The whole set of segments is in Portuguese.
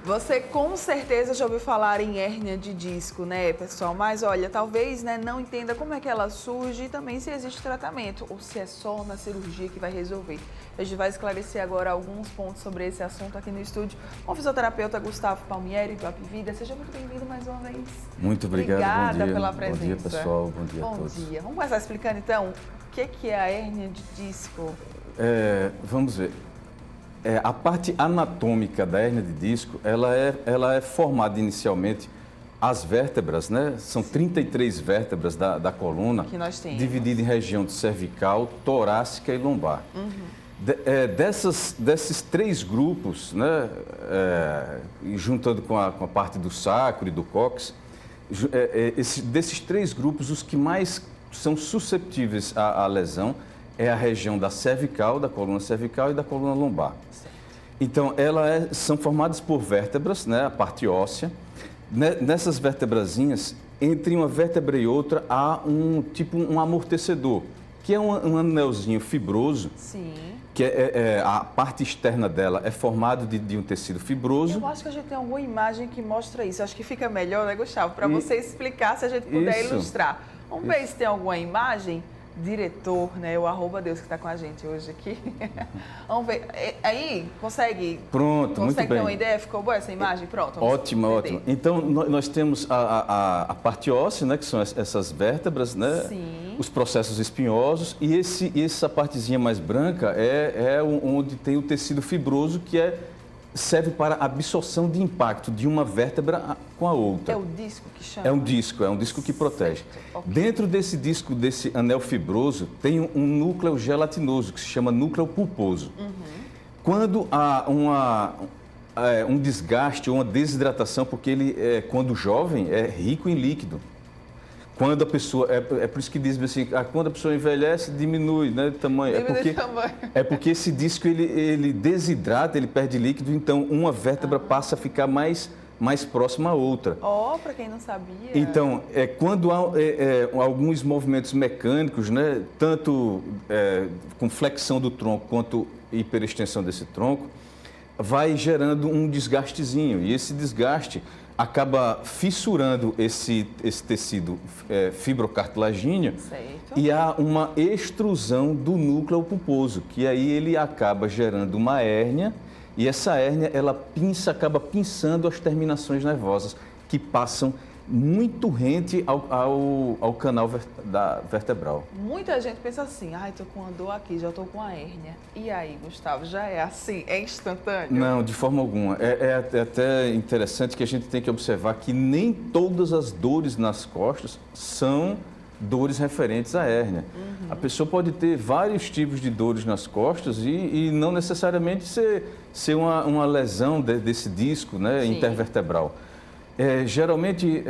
Você com certeza já ouviu falar em hérnia de disco, né, pessoal? Mas olha, talvez, né, não entenda como é que ela surge e também se existe tratamento ou se é só na cirurgia que vai resolver. A gente vai esclarecer agora alguns pontos sobre esse assunto aqui no estúdio com o fisioterapeuta Gustavo Palmieri, do Apvida. Seja muito bem-vindo mais uma vez. Muito obrigado, Obrigada bom dia. Pela presença. Bom dia, pessoal. Bom dia a todos. Bom dia. Vamos começar explicando, então, o que é a hérnia de disco? Vamos ver. A parte anatômica da hérnia de disco, ela é formada inicialmente, as vértebras, né? São 33 vértebras da coluna, que nós temos, dividida em região de cervical, torácica e lombar. Desses três grupos, né? Juntando com a parte do sacro e do cóccix, desses três grupos, os que mais são susceptíveis à lesão é a região da cervical, da coluna cervical e da coluna lombar. Então, são formadas por vértebras, né, a parte óssea. Nessas vértebrazinhas, entre uma vértebra e outra, há um amortecedor, que é um anelzinho fibroso. Sim. Que a parte externa dela é formada de um tecido fibroso. Eu acho que a gente tem alguma imagem que mostra isso. Acho que fica melhor, né, Gustavo? Para você explicar, se a gente puder ilustrar. Vamos ver se tem alguma imagem. Diretor, né? O @Deus que está com a gente hoje aqui. Vamos ver. Aí, consegue? Pronto, muito bem. Consegue ter uma ideia? Ficou boa essa imagem? Pronto. Ótima, ótima. Então, nós temos a parte óssea, né? Que são essas vértebras, né? Sim. Os processos espinhosos. E essa partezinha mais branca é onde tem o tecido fibroso, que serve para a absorção de impacto de uma vértebra com a outra. É o disco que chama? É um disco que protege. Okay. Dentro desse disco, desse anel fibroso, tem um núcleo gelatinoso, que se chama núcleo pulposo. Quando há um desgaste ou uma desidratação, porque ele, quando jovem, é rico em líquido. Quando a pessoa, é por isso que dizem assim, quando a pessoa envelhece, diminui, né, de tamanho. É porque esse disco, ele desidrata, ele perde líquido, então uma vértebra passa a ficar mais próxima à outra. Para quem não sabia. Então, quando há alguns movimentos mecânicos, né, tanto com flexão do tronco quanto hiperextensão desse tronco, vai gerando um desgastezinho. E esse desgaste acaba fissurando esse tecido fibrocartilagíneo. Certo. E há uma extrusão do núcleo pulposo, que aí ele acaba gerando uma hérnia, e essa hérnia acaba pinçando as terminações nervosas, que passam muito rente ao canal vertebral. Muita gente pensa assim, estou com uma dor aqui, já estou com a hérnia. E aí, Gustavo, já é assim? É instantâneo? Não, de forma alguma. É até interessante que a gente tem que observar que nem todas as dores nas costas são dores referentes à hérnia. A pessoa pode ter vários tipos de dores nas costas e não necessariamente ser uma lesão desse disco, né, intervertebral. Geralmente,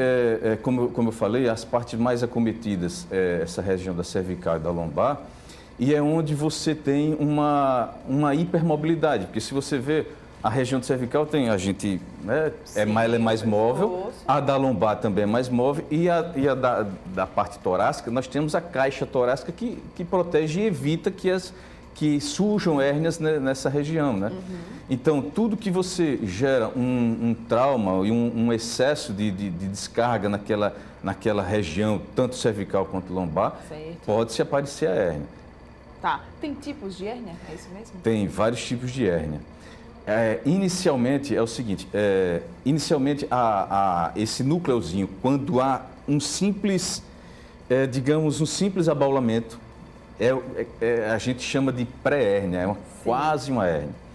como eu falei, as partes mais acometidas é essa região da cervical e da lombar, e é onde você tem uma hipermobilidade, porque se você vê a região cervical tem a gente, né, ela é mais móvel, a da lombar também é mais móvel, e a da parte torácica, nós temos a caixa torácica que protege e evita que surjam hérnias nessa região, né? Então, tudo que você gera um trauma e um excesso de descarga naquela região, tanto cervical quanto lombar, pode-se aparecer a hérnia. Tá. Tem tipos de hérnia? É isso mesmo? Tem vários tipos de hérnia. Inicialmente, é o seguinte, esse núcleozinho, quando há um simples abaulamento, a gente chama de pré-hérnia, quase uma hérnia.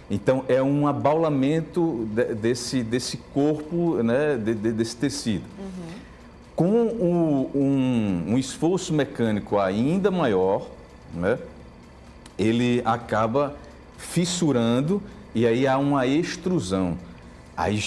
Então, é um abaulamento desse corpo, né, desse tecido. Com um esforço mecânico ainda maior, né, ele acaba fissurando e aí há uma extrusão. Aí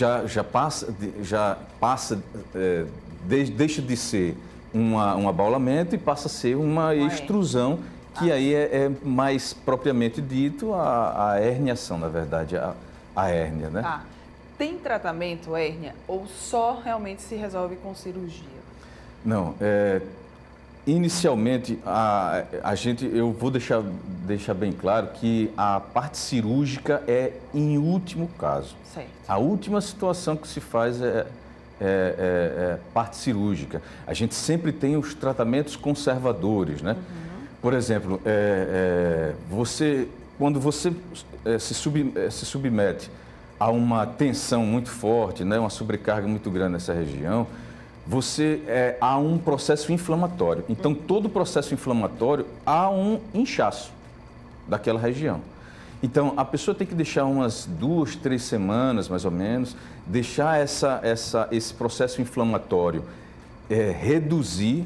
deixa de ser um abaulamento e passa a ser uma extrusão, que aí é mais propriamente dito a herniação, na verdade, a hérnia, né? Tá. Tem tratamento hérnia ou só realmente se resolve com cirurgia? Não, Inicialmente, eu vou deixar bem claro que a parte cirúrgica é em último caso. Certo. A última situação que se faz é parte cirúrgica. A gente sempre tem os tratamentos conservadores, né? Por exemplo, quando você se submete a uma tensão muito forte, né, uma sobrecarga muito grande nessa região, há um processo inflamatório. Então, todo processo inflamatório há um inchaço daquela região. Então, a pessoa tem que deixar umas 2, 3 semanas, mais ou menos, deixar esse processo inflamatório reduzir,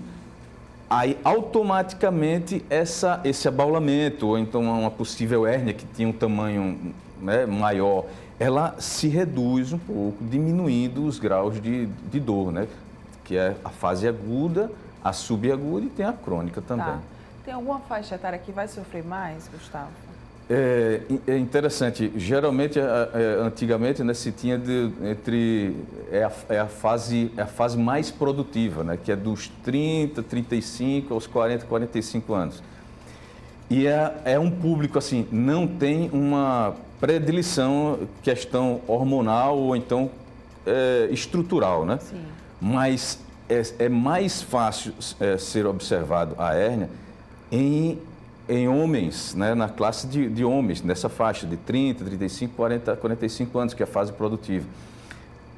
aí automaticamente esse abaulamento, ou então uma possível hérnia que tinha um tamanho, né, maior, ela se reduz um pouco, diminuindo os graus de dor, né? Que é a fase aguda, a subaguda e tem a crônica também. Tá. Tem alguma faixa etária que vai sofrer mais, Gustavo? É interessante. Geralmente, antigamente, né, se tinha a fase mais produtiva, né, que é dos 30, 35 aos 40, 45 anos. E é um público, assim, não tem uma predileção, questão hormonal ou então estrutural, né? Sim. Mas é mais fácil ser observado a hérnia em homens, né, na classe de homens, nessa faixa de 30, 35, 40, 45 anos, que é a fase produtiva.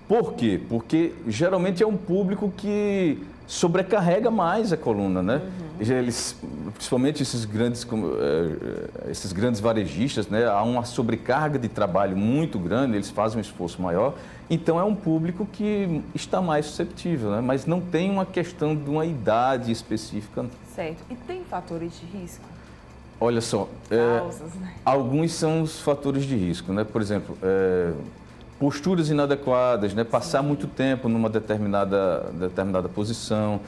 Por quê? Porque geralmente é um público que sobrecarrega mais a coluna, né? Eles, principalmente esses grandes varejistas, né, há uma sobrecarga de trabalho muito grande, eles fazem um esforço maior, então é um público que está mais susceptível, né? Mas não tem uma questão de uma idade específica. Certo. E tem fatores de risco? Olha só, Causas, né? alguns são os fatores de risco, né? Por exemplo, posturas inadequadas, né? Passar muito tempo numa determinada posição,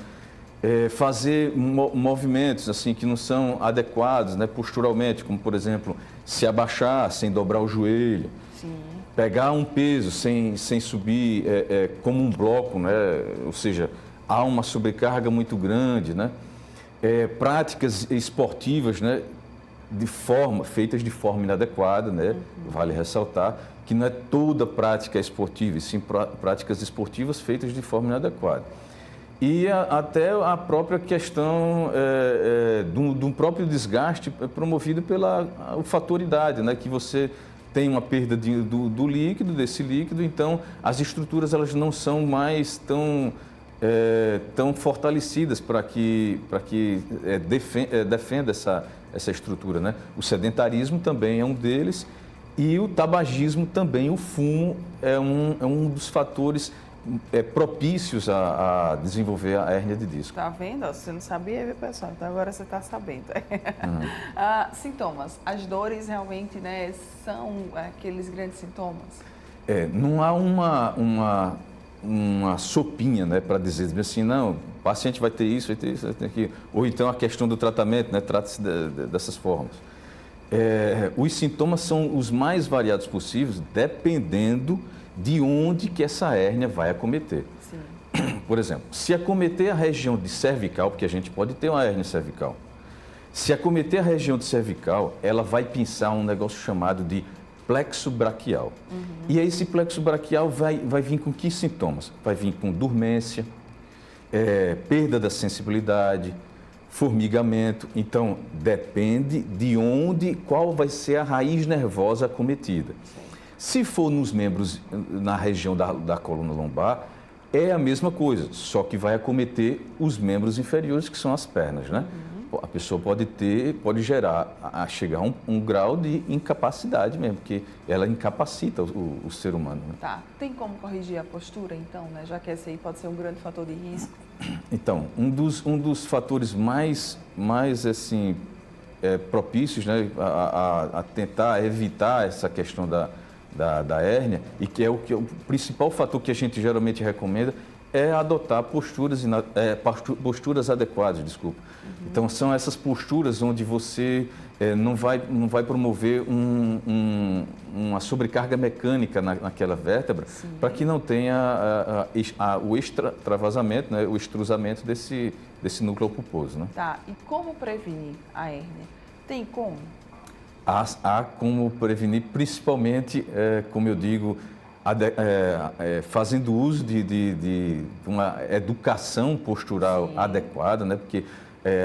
fazer movimentos assim que não são adequados, né? Posturalmente, como por exemplo, se abaixar sem dobrar o joelho, Sim. pegar um peso sem subir como um bloco, né? Ou seja, há uma sobrecarga muito grande, né? Práticas esportivas, né? Feitas de forma inadequada, né? Vale ressaltar que não é toda prática esportiva, e sim práticas esportivas feitas de forma inadequada. E até a própria questão do próprio desgaste promovido pelo fator idade, né? Que você tem uma perda do líquido, desse líquido, então as estruturas elas não são mais tão fortalecidas para que defenda essa estrutura, né? O sedentarismo também é um deles e o tabagismo também, o fumo é um dos fatores propícios a desenvolver a hérnia de disco. Tá vendo? Você não sabia, viu, pessoal? Então agora você está sabendo. Sintomas. As dores realmente, né, são aqueles grandes sintomas? Não há uma sopinha, né, para dizer assim, não, o paciente vai ter isso, vai ter aquilo. Ou então a questão do tratamento, né, trata-se dessas formas. Os sintomas são os mais variados possíveis, dependendo de onde que essa hérnia vai acometer. Sim. Por exemplo, se acometer a região de cervical, porque a gente pode ter uma hérnia cervical, se acometer a região de cervical, ela vai pinçar um negócio chamado de plexo braquial. E aí esse plexo braquial vai vir com que sintomas? Vai vir com dormência, perda da sensibilidade, formigamento. Então, depende de qual vai ser a raiz nervosa acometida. Se for nos membros, na região da coluna lombar, é a mesma coisa, só que vai acometer os membros inferiores, que são as pernas, né? A pessoa pode chegar a um grau de incapacidade mesmo, porque ela incapacita o ser humano. Né? Tá. Tem como corrigir a postura, então, né? Já que esse aí pode ser um grande fator de risco. Então, um dos fatores mais assim, propícios, né, a tentar evitar essa questão da hérnia, e que é o principal fator que a gente geralmente recomenda, é adotar posturas adequadas, desculpa. Então, são essas posturas onde você não vai promover uma sobrecarga mecânica naquela vértebra, para que não tenha o extravasamento, né, o extrusamento desse núcleo pulposo. Né? Tá, e como prevenir a hérnia? Tem como? Há como prevenir, principalmente, como eu digo, fazendo uso de uma educação postural adequada, né? Porque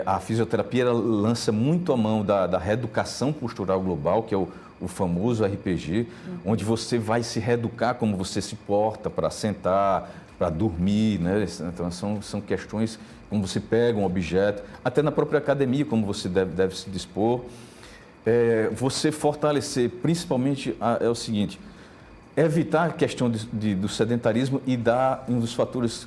a fisioterapia ela lança muito a mão da reeducação postural global, que é o famoso RPG, onde você vai se reeducar como você se porta para sentar, para dormir, né? Então são questões como você pega um objeto, até na própria academia, como você deve se dispor. Você fortalecer, principalmente, é o seguinte, evitar a questão do sedentarismo e um dos fatores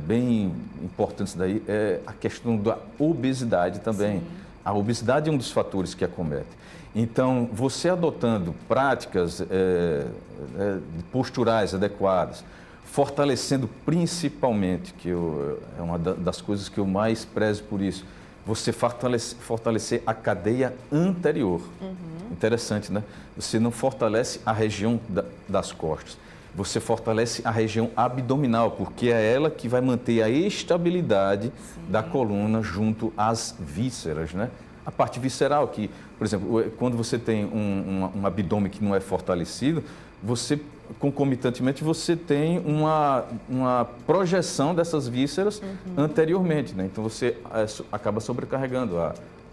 bem importantes daí é a questão da obesidade também. Sim. A obesidade é um dos fatores que acomete. Então, você adotando práticas posturais adequadas, fortalecendo principalmente, que é uma das coisas que eu mais prezo por isso, você fortalecer a cadeia anterior. Interessante, né? Você não fortalece a região das costas, você fortalece a região abdominal, porque é ela que vai manter a estabilidade da coluna junto às vísceras, né? A parte visceral, que, por exemplo, quando você tem um abdômen que não é fortalecido, você, concomitantemente, você tem uma projeção dessas vísceras anteriormente, né? Então, você acaba sobrecarregando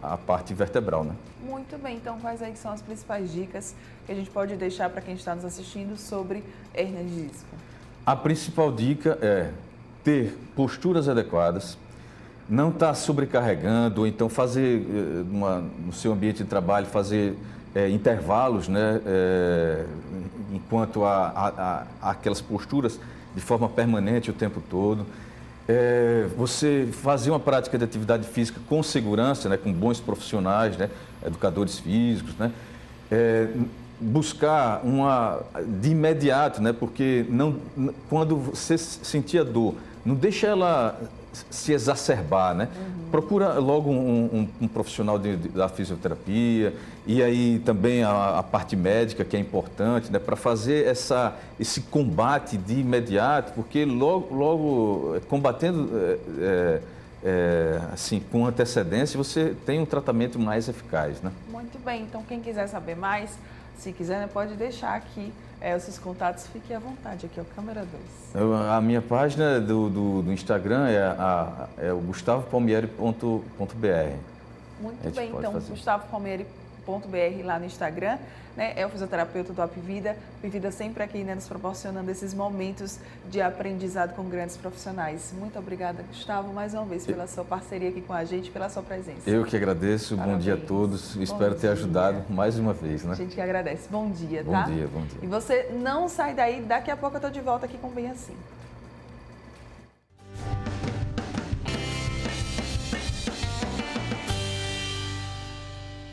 a parte vertebral, né? Muito bem, então quais aí são as principais dicas que a gente pode deixar para quem está nos assistindo sobre hérnia de disco? A principal dica é ter posturas adequadas, não estar sobrecarregando, ou então fazer, no seu ambiente de trabalho, fazer intervalos, né, enquanto há aquelas posturas de forma permanente o tempo todo. Você fazer uma prática de atividade física com segurança, né, com bons profissionais, né, educadores físicos, né, buscar de imediato, né, porque quando você sentir a dor, não deixa ela se exacerbar, né? Procura logo um profissional da fisioterapia e aí também a parte médica, que é importante, né? Para fazer esse combate de imediato, porque logo combatendo assim, com antecedência, você tem um tratamento mais eficaz, né? Muito bem, então quem quiser saber mais, se quiser, né, pode deixar aqui os seus contatos, fique à vontade, aqui é o câmera 2. A minha página do Instagram é o gustavopalmieri.br. Muito bem, então, gustavopalmieri.br lá no Instagram, né? É o fisioterapeuta do Apvida. Apvida sempre aqui, né, nos proporcionando esses momentos de aprendizado com grandes profissionais. Muito obrigada, Gustavo, mais uma vez pela sua parceria aqui com a gente, pela sua presença. Eu que agradeço, Parabéns. Bom dia a todos, espero ter ajudado mais uma vez, né? A gente que agradece. Bom dia, tá? Bom dia, bom dia. E você não sai daí, daqui a pouco eu estou de volta aqui com Bem Assim.